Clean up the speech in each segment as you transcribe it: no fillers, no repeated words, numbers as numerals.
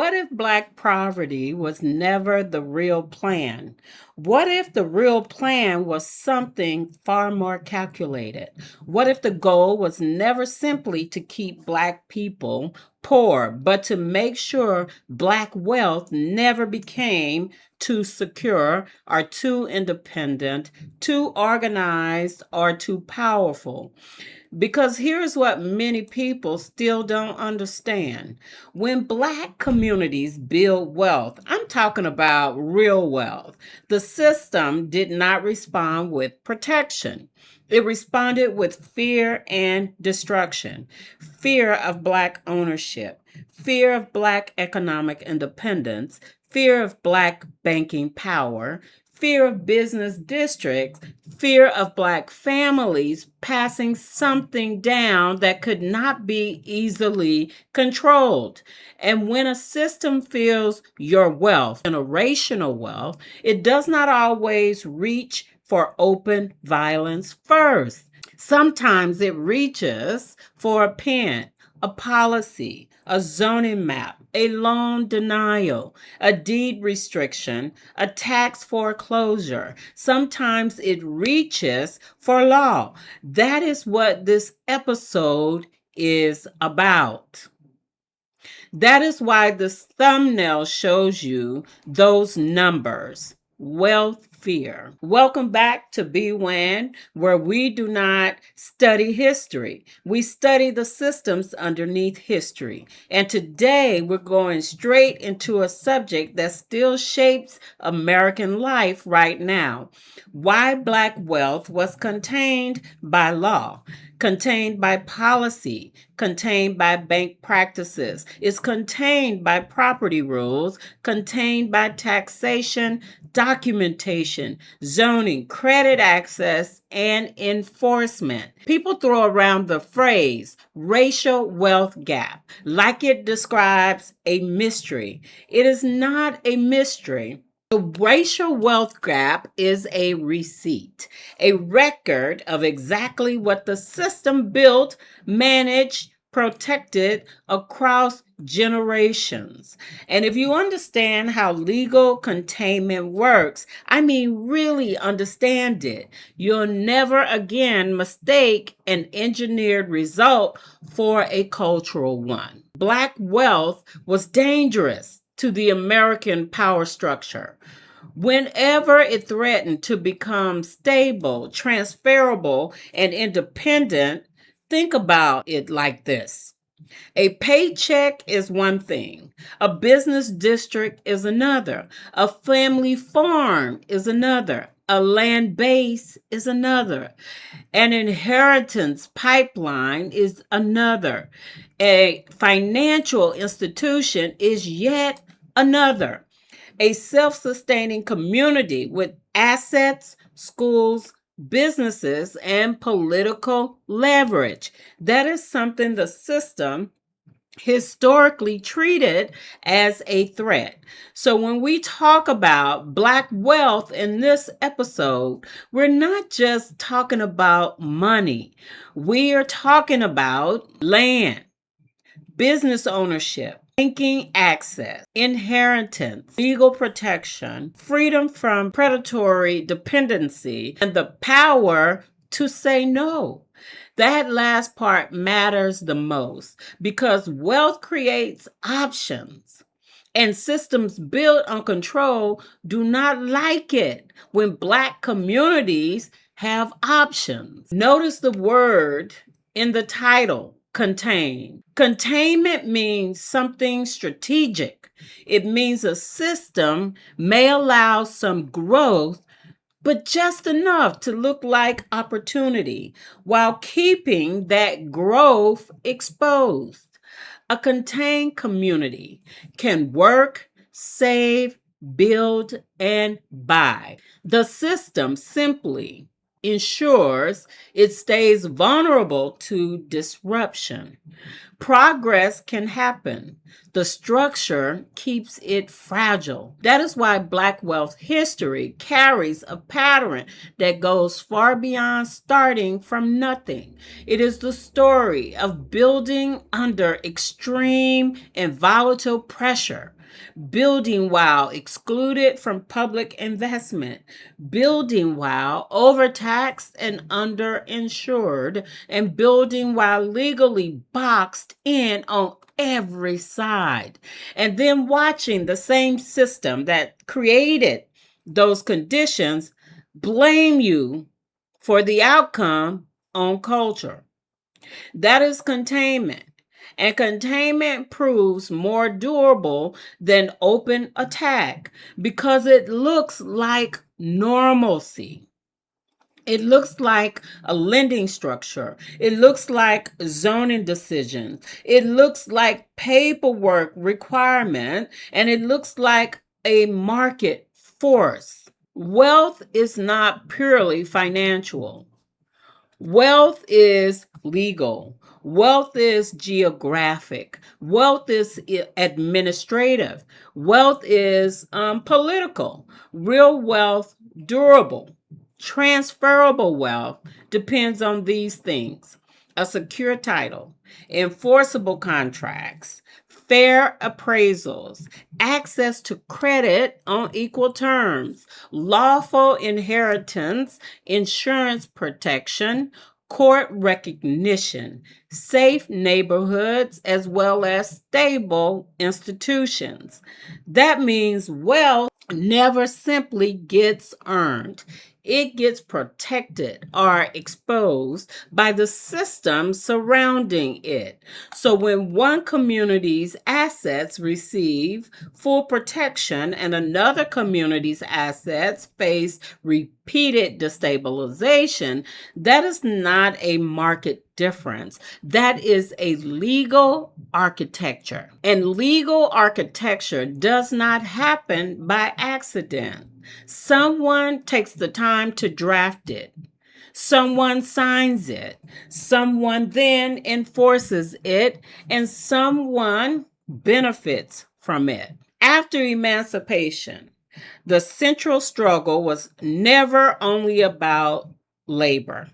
What if Black poverty was never the real plan? What if the real plan was something far more calculated? What if the goal was never simply to keep Black people poor, but to make sure Black wealth never became too secure or too independent, too organized, or too powerful? Because here's what many people still don't understand. When Black communities build wealth, I'm talking about real wealth, the system did not respond with protection. It responded with fear and destruction. Fear of Black ownership, fear of Black economic independence, fear of Black banking power, fear of business districts, fear of Black families passing something down that could not be easily controlled. And when a system feels your wealth, generational wealth, it does not always reach for open violence first. Sometimes it reaches for a pen, a policy, a zoning map, a loan denial, a deed restriction, a tax foreclosure. Sometimes it reaches for law. That is what this episode is about. That is why this thumbnail shows you those numbers. Wealth fear. Welcome back to BWAN, where we do not study history. We study the systems underneath history. And today we're going straight into a subject that still shapes American life right now. Why Black wealth was contained by law, contained by policy, contained by bank practices, is contained by property rules, contained by taxation, documentation, zoning, credit access, and enforcement. People throw around the phrase racial wealth gap like it describes a mystery. It is not a mystery. The racial wealth gap is a receipt, a record of exactly what the system built, managed, protected across generations. And if you understand how legal containment works, I mean, really understand it, you'll never again mistake an engineered result for a cultural one. Black wealth was dangerous to the American power structure. Whenever it threatened to become stable, transferable, and independent, think about it like this. A paycheck is one thing. A business district is another. A family farm is another. A land base is another. An inheritance pipeline is another. A financial institution is yet another. A self-sustaining community with assets, schools, businesses, and political leverage. That is something the system historically treated as a threat. So when we talk about Black wealth in this episode, we're not just talking about money. We are talking about land, business ownership, banking access, inheritance, legal protection, freedom from predatory dependency, and the power to say no. That last part matters the most because wealth creates options. And systems built on control do not like it when Black communities have options. Notice the word in the title, contain. Containment means something strategic. It means a system may allow some growth, but just enough to look like opportunity while keeping that growth exposed. A contained community can work, save, build, and buy. The system simply ensures it stays vulnerable to disruption. Progress can happen. The structure keeps it fragile. That is why Black wealth history carries a pattern that goes far beyond starting from nothing. It is the story of building under extreme and volatile pressure, building while excluded from public investment, building while overtaxed and underinsured, and building while legally boxed in on every side. And then watching the same system that created those conditions blame you for the outcome on culture. That is containment. And containment proves more durable than open attack because it looks like normalcy. It looks like a lending structure. It looks like zoning decisions. It looks like paperwork requirement. And it looks like a market force. Wealth is not purely financial. Wealth is legal. Wealth is geographic. Wealth is administrative. Wealth is political. Real wealth, durable. Transferable wealth depends on these things: a secure title, enforceable contracts, fair appraisals, access to credit on equal terms, lawful inheritance, insurance protection, court recognition, safe neighborhoods, as well as stable institutions. That means wealth never simply gets earned. It gets protected or exposed by the system surrounding it. So when one community's assets receive full protection and another community's assets face repeated destabilization, that is not a market difference. That is a legal architecture. And legal architecture does not happen by accident. Someone takes the time to draft it. Someone signs it. Someone then enforces it, and someone benefits from it. After emancipation, the central struggle was never only about labor.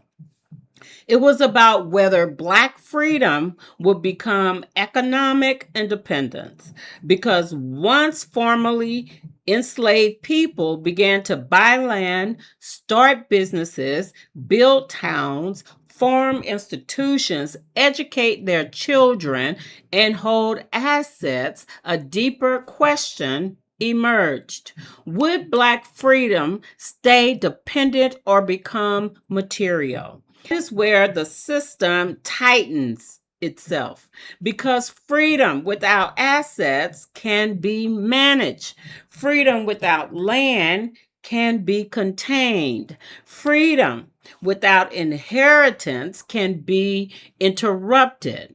It was about whether Black freedom would become economic independence, because once formerly enslaved people began to buy land, start businesses, build towns, form institutions, educate their children, and hold assets, a deeper question emerged. Would Black freedom stay dependent or become material? This is where the system tightens itself, because freedom without assets can be managed. Freedom without land can be contained. Freedom without inheritance can be interrupted.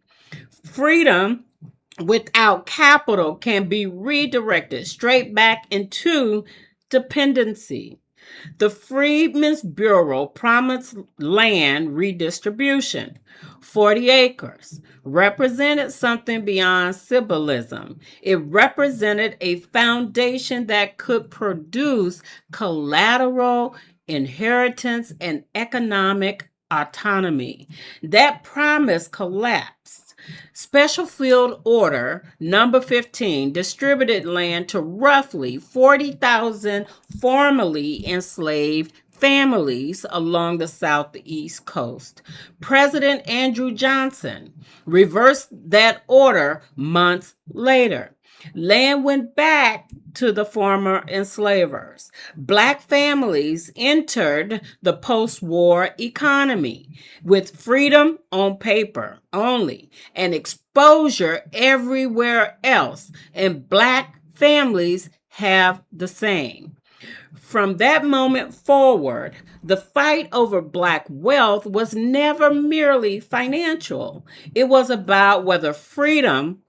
Freedom without capital can be redirected straight back into dependency. The Freedmen's Bureau promised land redistribution. 40 acres represented something beyond symbolism. It represented a foundation that could produce collateral, inheritance, and economic autonomy. That promise collapsed. Special Field Order number 15 distributed land to roughly 40,000 formerly enslaved families along the southeast coast. President Andrew Johnson reversed that order months later. Land went back to the former enslavers. Black families entered the post-war economy with freedom on paper only and exposure everywhere else, and Black families have the same. From that moment forward, the fight over Black wealth was never merely financial. It was about whether freedom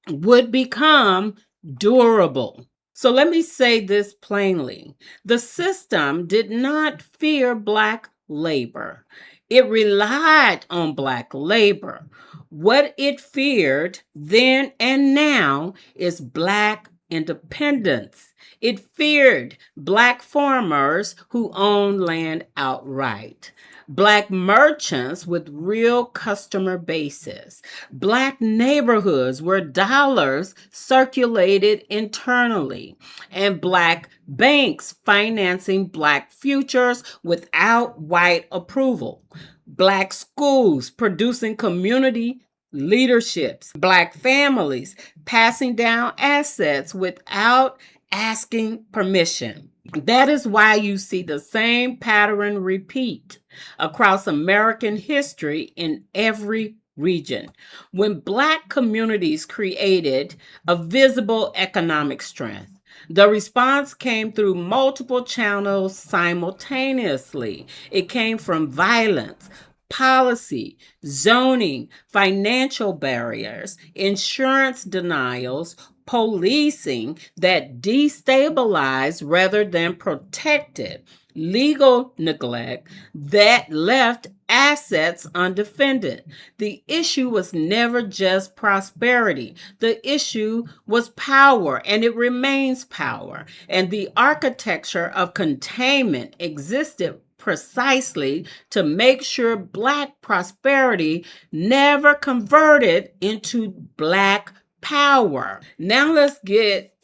would become durable. So let me say this plainly. The system did not fear Black labor. It relied on Black labor. What it feared then and now is Black independence. It feared Black farmers who owned land outright, Black merchants with real customer bases, Black neighborhoods where dollars circulated internally, and Black banks financing Black futures without white approval, Black schools producing community leaderships, Black families passing down assets without asking permission. That is why you see the same pattern repeat across American history in every region. When Black communities created a visible economic strength, the response came through multiple channels simultaneously. It came from violence, policy, zoning, financial barriers, insurance denials, policing that destabilized rather than protected, legal neglect that left assets undefended. The issue was never just prosperity. The issue was power, and it remains power. And the architecture of containment existed precisely to make sure Black prosperity never converted into Black power. Now let's get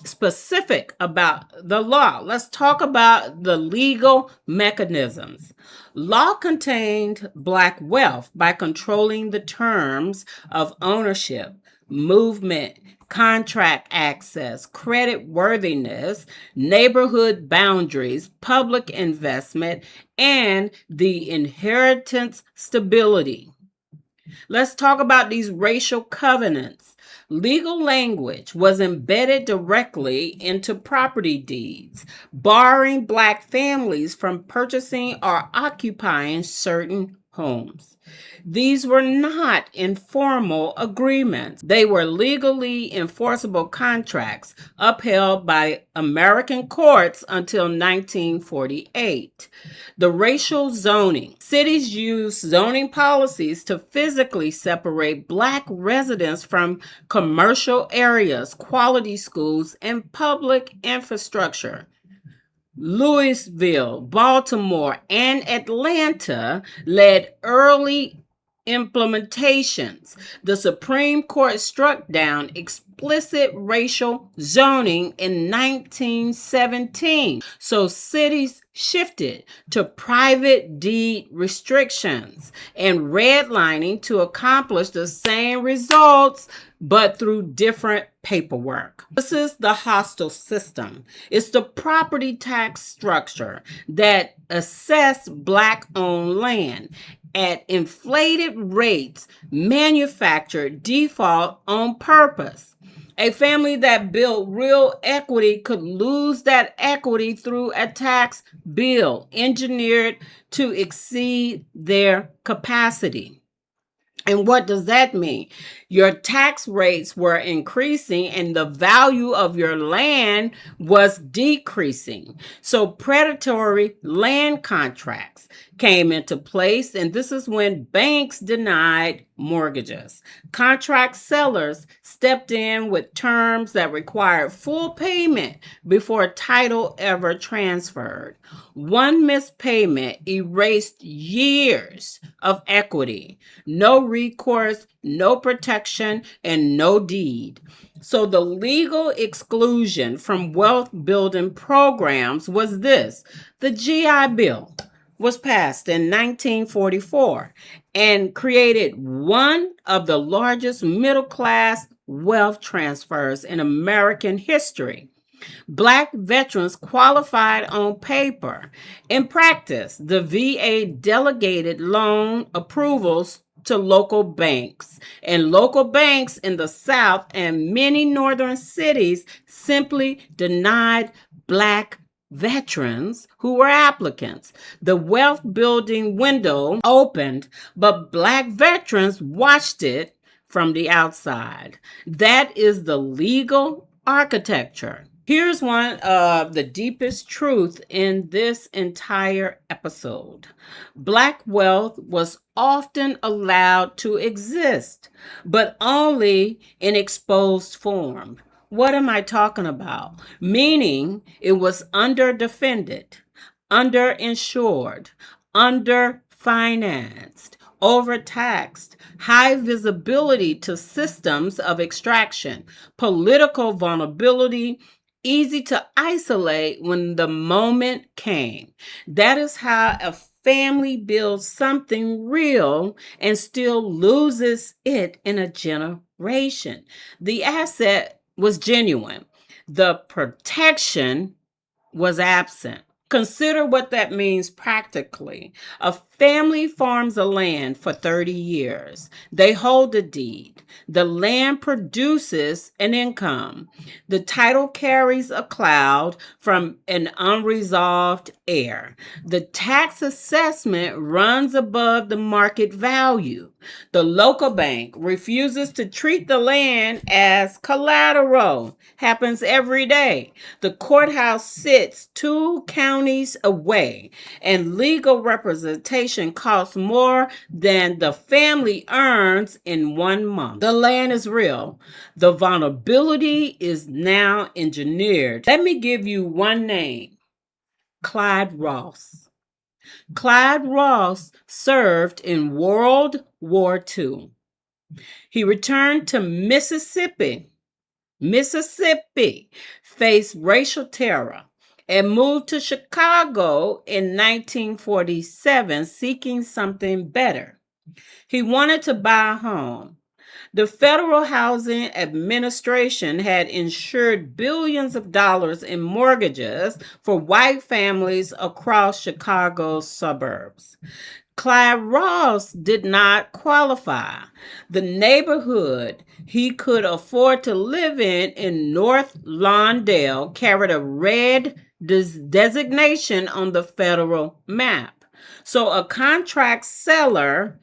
specific about the law. Let's talk about the legal mechanisms. Law contained Black wealth by controlling the terms of ownership, movement, contract access, credit worthiness, neighborhood boundaries, public investment, and the inheritance stability. Let's talk about these racial covenants. Legal language was embedded directly into property deeds, barring Black families from purchasing or occupying certain homes. These were not informal agreements. They were legally enforceable contracts upheld by American courts until 1948. The racial zoning. Cities used zoning policies to physically separate Black residents from commercial areas, quality schools, and public infrastructure. Louisville, Baltimore, and Atlanta led early implementations. The Supreme Court struck down explicit racial zoning in 1917. So cities shifted to private deed restrictions and redlining to accomplish the same results, but through different paperwork. This is the hostile system. It's the property tax structure that assessed Black-owned land at inflated rates, manufactured default on purpose. A family that built real equity could lose that equity through a tax bill engineered to exceed their capacity. And what does that mean? Your tax rates were increasing and the value of your land was decreasing. So predatory land contracts came into place, and this is when banks denied mortgages. Contract sellers stepped in with terms that required full payment before title ever transferred. One missed payment erased years of equity. No recourse, no protection, and no deed. So the legal exclusion from wealth building programs was this. The GI Bill was passed in 1944 and created one of the largest middle-class wealth transfers in American history. Black veterans qualified on paper. In practice, the VA delegated loan approvals to local banks, and local banks in the South and many northern cities simply denied Black veterans who were applicants. The wealth building window opened, but Black veterans watched it from the outside. That is the legal architecture. Here's one of the deepest truth in this entire episode. Black wealth was often allowed to exist, but only in exposed form. What am I talking about? Meaning it was underdefended, underinsured, underfinanced, overtaxed, high visibility to systems of extraction, political vulnerability, easy to isolate when the moment came. That is how a family builds something real and still loses it in a generation. The asset was genuine. The protection was absent. Consider what that means practically. A family farms a land for 30 years. They hold a deed. The land produces an income. The title carries a cloud from an unresolved heir. The tax assessment runs above the market value. The local bank refuses to treat the land as collateral. Happens every day. The courthouse sits 2 counties away, and legal representation costs more than the family earns in 1 month. The land is real. The vulnerability is now engineered. Let me give you one name: Clyde Ross. Clyde Ross served in World War II. He returned to Mississippi, faced racial terror, and moved to Chicago in 1947 seeking something better. He wanted to buy a home. The Federal Housing Administration had insured billions of dollars in mortgages for white families across Chicago's suburbs. Clyde Ross did not qualify. The neighborhood he could afford to live in North Lawndale, carried a red designation on the federal map. So a contract seller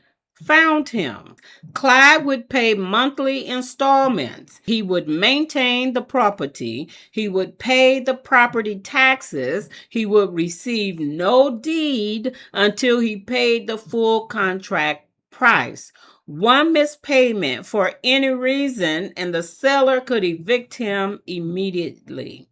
found him. Clyde would pay monthly installments. He would maintain the property. He would pay the property taxes. He would receive no deed until he paid the full contract price. One missed payment for any reason, and the seller could evict him immediately,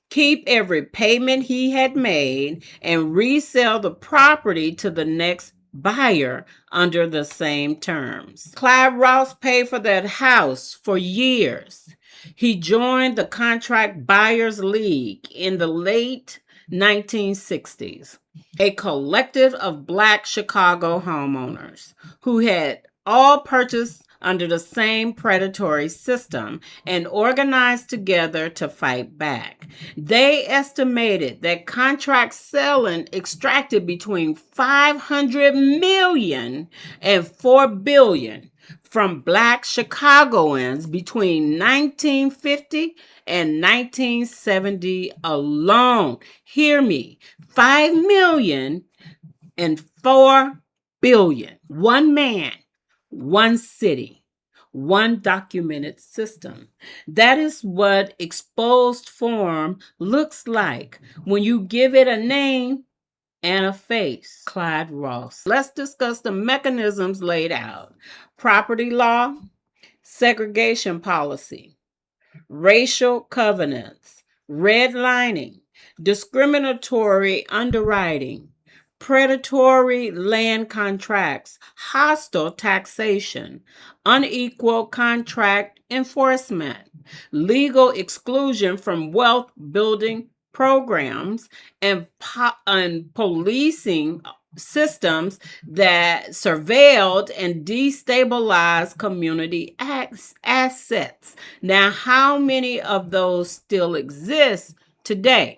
keep every payment he had made, and resell the property to the next buyer under the same terms. Clyde Ross paid for that house for years. He joined the Contract Buyers League in the late 1960s, a collective of Black Chicago homeowners who had all purchased under the same predatory system and organized together to fight back. They estimated that contract selling extracted between $500 million and $4 billion from Black Chicagoans between 1950 and 1970 alone. Hear me, 5 million and 4 billion. One man, one city, one documented system. That is what exposed form looks like when you give it a name and a face. Clyde Ross. Let's discuss the mechanisms laid out: property law, segregation policy, racial covenants, redlining, discriminatory underwriting, predatory land contracts, hostile taxation, unequal contract enforcement, legal exclusion from wealth building programs, and policing systems that surveilled and destabilized community assets. Now, how many of those still exist today?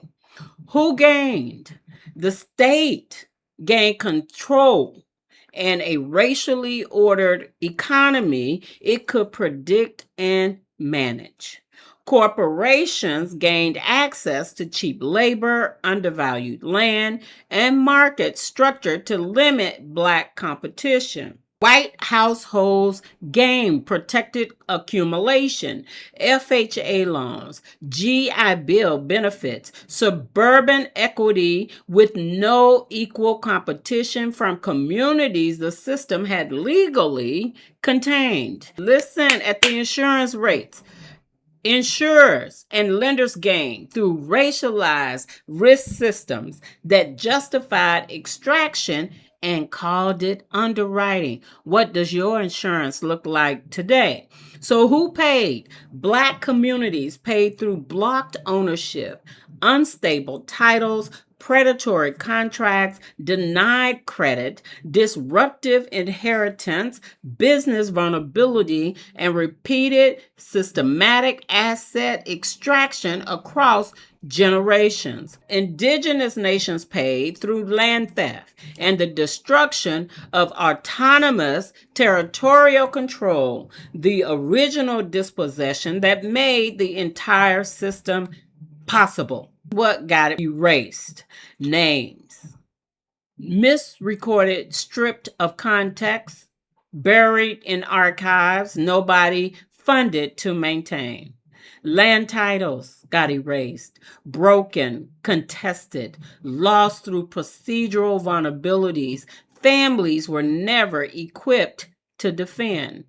Who gained? The state gained control and a racially ordered economy it could predict and manage. Corporations gained access to cheap labor, undervalued land, and market structure to limit Black competition. White households gain protected accumulation, FHA loans, GI Bill benefits, suburban equity with no equal competition from communities the system had legally contained. Listen at the insurance rates. Insurers and lenders gain through racialized risk systems that justified extraction and called it underwriting. What does your insurance look like today? So, who paid? Black communities paid through blocked ownership, unstable titles, predatory contracts, denied credit, disruptive inheritance, business vulnerability, and repeated systematic asset extraction across generations. Indigenous nations paid through land theft and the destruction of autonomous territorial control, the original dispossession that made the entire system possible. What got it erased? Names. Misrecorded, stripped of context, buried in archives, nobody funded to maintain. Land titles got erased, broken, contested, lost through procedural vulnerabilities. Families were never equipped to defend.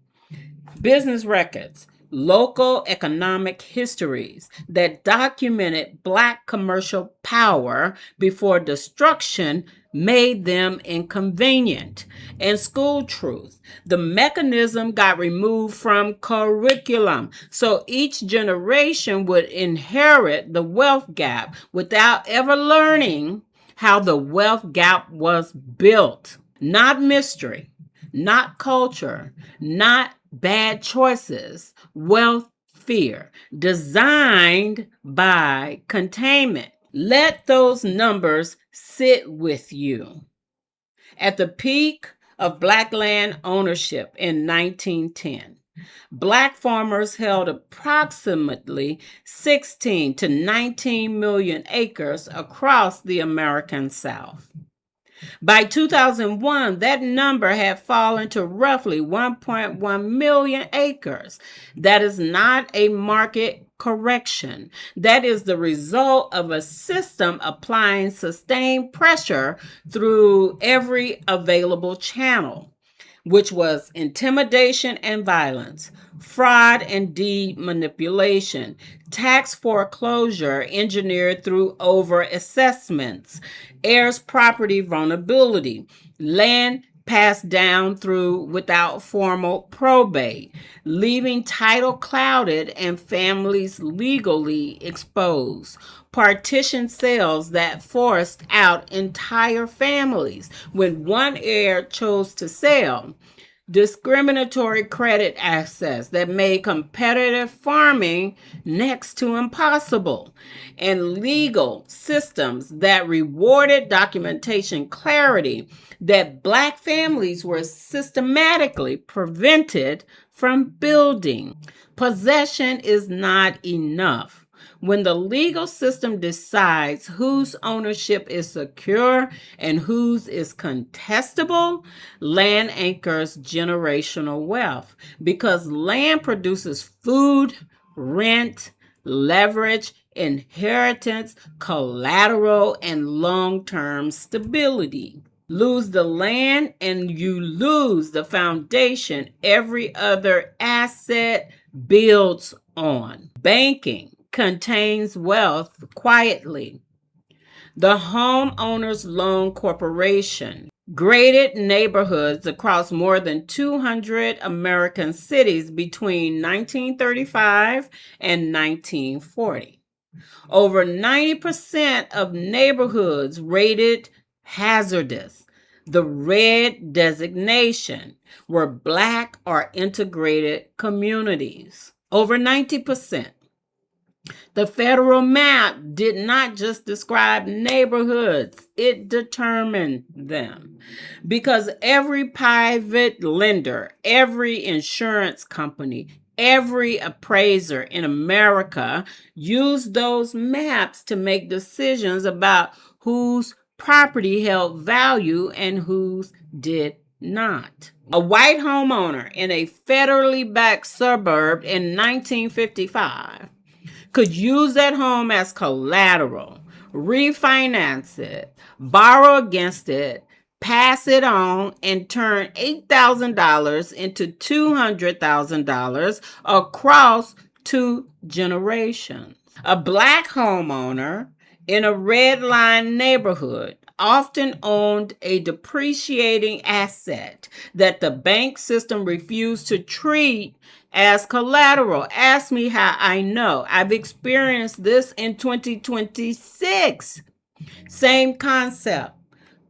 Business records, local economic histories that documented Black commercial power before destruction made them inconvenient. And school truth, the mechanism got removed from curriculum. So each generation would inherit the wealth gap without ever learning how the wealth gap was built. Not mystery, not culture, not bad choices, wealth fear, designed by containment. Let those numbers sit with you. At the peak of Black land ownership in 1910, Black farmers held approximately 16 to 19 million acres across the American South. By 2001, that number had fallen to roughly 1.1 million acres. That is not a market correction. That is the result of a system applying sustained pressure through every available channel, which was intimidation and violence, fraud and deed manipulation, tax foreclosure engineered through over-assessments, heirs' property vulnerability, land passed down through without formal probate, leaving title clouded and families legally exposed, partition sales that forced out entire families when one heir chose to sell, discriminatory credit access that made competitive farming next to impossible, and legal systems that rewarded documentation clarity that Black families were systematically prevented from building. Possession is not enough. When the legal system decides whose ownership is secure and whose is contestable, land anchors generational wealth because land produces food, rent, leverage, inheritance, collateral, and long-term stability. Lose the land and you lose the foundation every other asset builds on. Banking contains wealth quietly. The Homeowners Loan Corporation graded neighborhoods across more than 200 American cities between 1935 and 1940. Over 90% of neighborhoods rated hazardous, the red designation, were Black or integrated communities. Over 90%. The federal map did not just describe neighborhoods, it determined them. Because every private lender, every insurance company, every appraiser in America used those maps to make decisions about whose property held value and whose did not. A white homeowner in a federally backed suburb in 1955 could use that home as collateral, refinance it, borrow against it, pass it on, and turn $8,000 into $200,000 across 2 generations. A black homeowner in a redline neighborhood often owned a depreciating asset that the bank system refused to treat as collateral. Ask me how I know. I've experienced this in 2026. Same concept.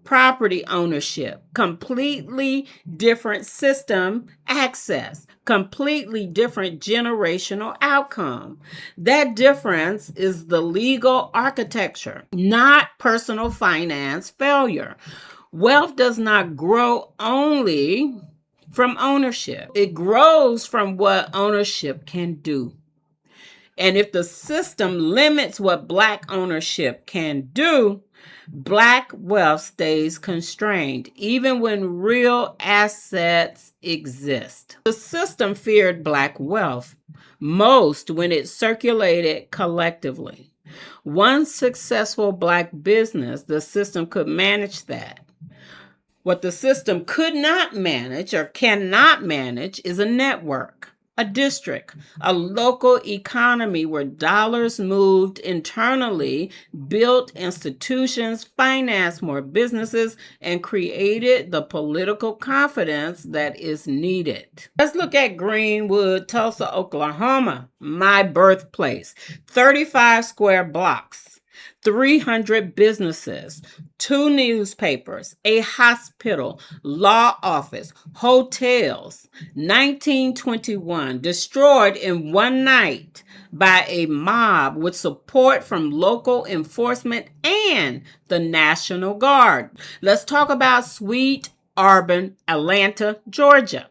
Property ownership, completely different system access, completely different generational outcome. That difference is the legal architecture, not personal finance failure. Wealth does not grow only from ownership, it grows from what ownership can do. And if the system limits what Black ownership can do, Black wealth stays constrained, even when real assets exist. The system feared Black wealth most when it circulated collectively. One successful Black business, the system could manage that. What the system could not manage or cannot manage is a network, a district, a local economy where dollars moved internally, built institutions, financed more businesses, and created the political confidence that is needed. Let's look at Greenwood, Tulsa, Oklahoma, my birthplace. 35 square blocks. 300 businesses, 2 newspapers, a hospital, law office, hotels. 1921, destroyed in one night by a mob with support from local enforcement and the National Guard. Let's talk about sweet Auburn, Atlanta, Georgia.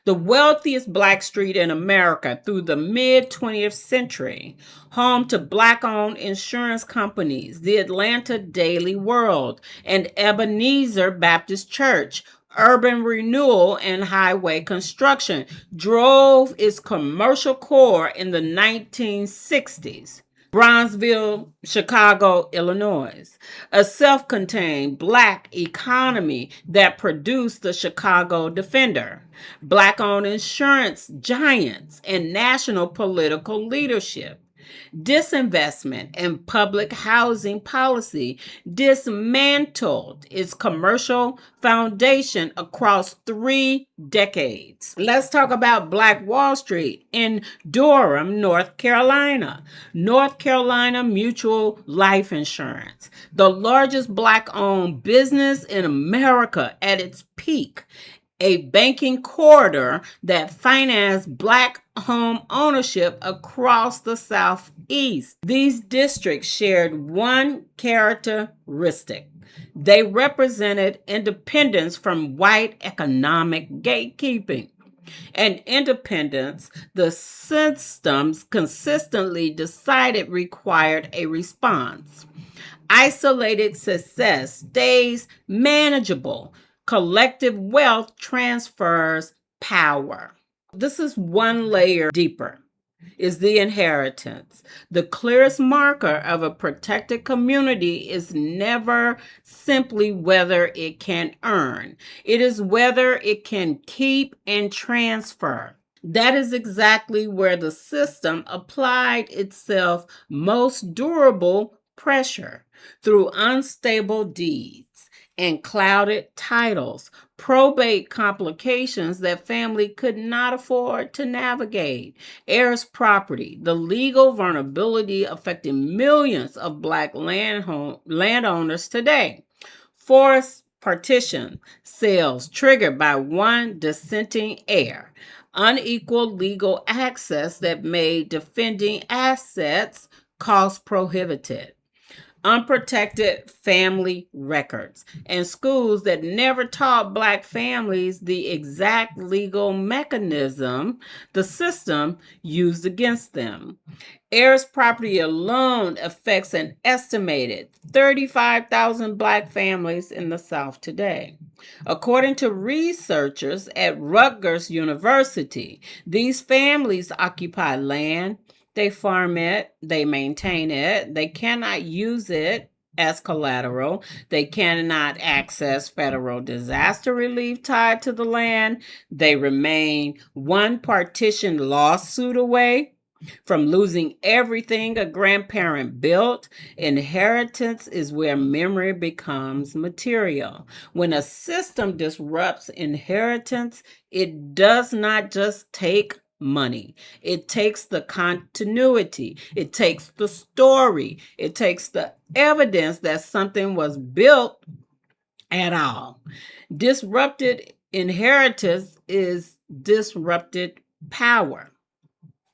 The wealthiest Black street in America through the mid-20th century, home to Black-owned insurance companies, the Atlanta Daily World, and Ebenezer Baptist Church. Urban renewal and highway construction drove its commercial core in the 1960s. Bronzeville, Chicago, Illinois, a self-contained Black economy that produced the Chicago Defender, Black-owned insurance giants, and national political leadership. Disinvestment in public housing policy dismantled its commercial foundation across 3 decades. Let's talk about Black Wall Street in Durham, North Carolina. North Carolina Mutual Life Insurance, the largest Black-owned business in America at its peak. A banking corridor that financed Black home ownership across the Southeast. These districts shared one characteristic. They represented independence from white economic gatekeeping. And independence, the systems consistently decided required a response. Isolated success stays manageable. Collective wealth transfers power. This is one layer deeper, is the inheritance. The clearest marker of a protected community is never simply whether it can earn. It is whether it can keep and transfer. That is exactly where the system applied itself most durable pressure through unstable deeds and clouded titles, probate complications that family could not afford to navigate, heirs property, the legal vulnerability affecting millions of Black landowners today, forced partition sales triggered by one dissenting heir, unequal legal access that made defending assets cost prohibitive, unprotected family records, and schools that never taught Black families the exact legal mechanism the system used against them. Heirs property alone affects an estimated 35,000 Black families in the South today. According to researchers at Rutgers University, these families occupy land, they farm it, they maintain it, they cannot use it as collateral, they cannot access federal disaster relief tied to the land, they remain one partition lawsuit away from losing everything a grandparent built. Inheritance is where memory becomes material. When a system disrupts inheritance, it does not just take money. It takes the continuity. It takes the story. It takes the evidence that something was built at all. Disrupted inheritance is disrupted power.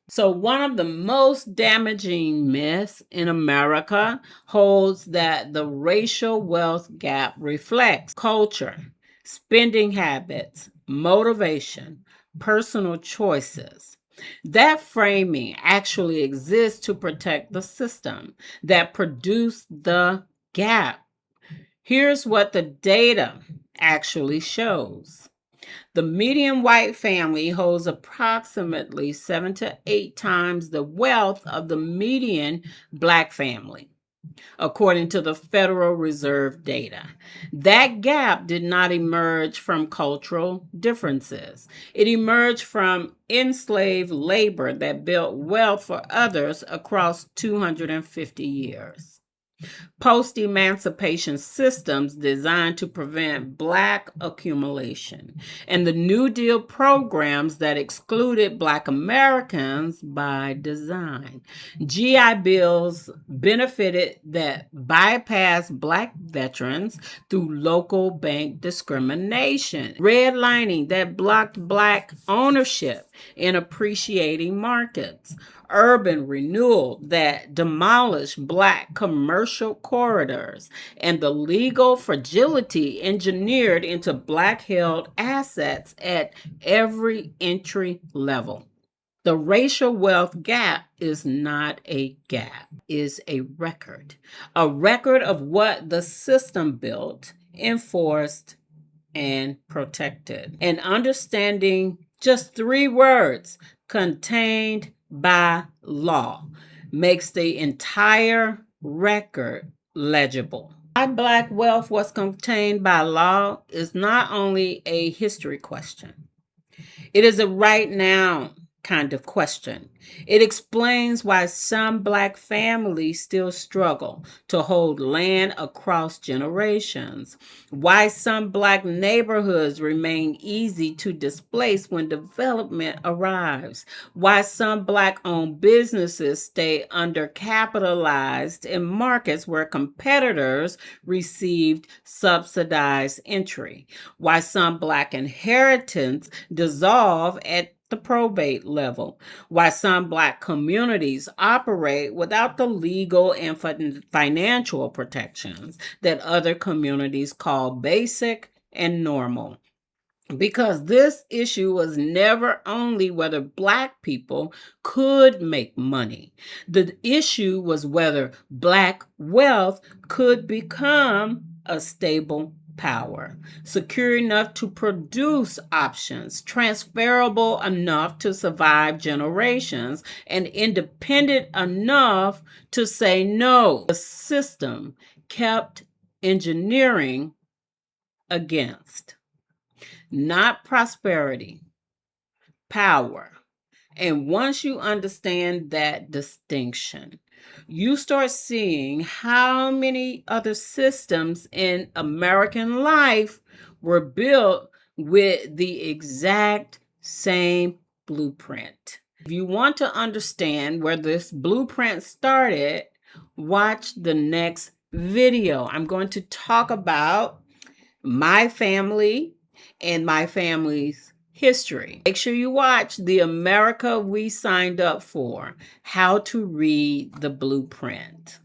So, one of the most damaging myths in America holds that the racial wealth gap reflects culture, spending habits, motivation, personal choices. That framing actually exists to protect the system that produced the gap. Here's what the data actually shows. The median white family holds approximately 7 to 8 times the wealth of the median black family, according to the Federal Reserve data. That gap did not emerge from cultural differences. It emerged from enslaved labor that built wealth for others across 250 years. Post-emancipation systems designed to prevent Black accumulation, and the New Deal programs that excluded Black Americans by design. GI Bills benefited that bypassed Black veterans through local bank discrimination. Redlining that blocked Black ownership in appreciating markets. Urban renewal that demolished Black commercial corridors, and the legal fragility engineered into Black held assets at every entry level. The racial wealth gap is not a gap, is a record of what the system built, enforced, and protected. And understanding just 3 words, contained by law, makes the entire record legible. Why Black wealth was contained by law is not only a history question, it is a right now kind of question. It explains why some Black families still struggle to hold land across generations, why some Black neighborhoods remain easy to displace when development arrives, why some Black-owned businesses stay undercapitalized in markets where competitors received subsidized entry, why some Black inheritance dissolve at the probate level, why some Black communities operate without the legal and financial protections that other communities call basic and normal. Because this issue was never only whether Black people could make money. The issue was whether Black wealth could become a stable power, secure enough to produce options, transferable enough to survive generations, and independent enough to say no. The system kept engineering against not prosperity, power. And once you understand that distinction, you start seeing how many other systems in American life were built with the exact same blueprint. If you want to understand where this blueprint started, watch the next video. I'm going to talk about my family and my family's history. Make sure you watch The America We Signed Up For, How to Read the Blueprint.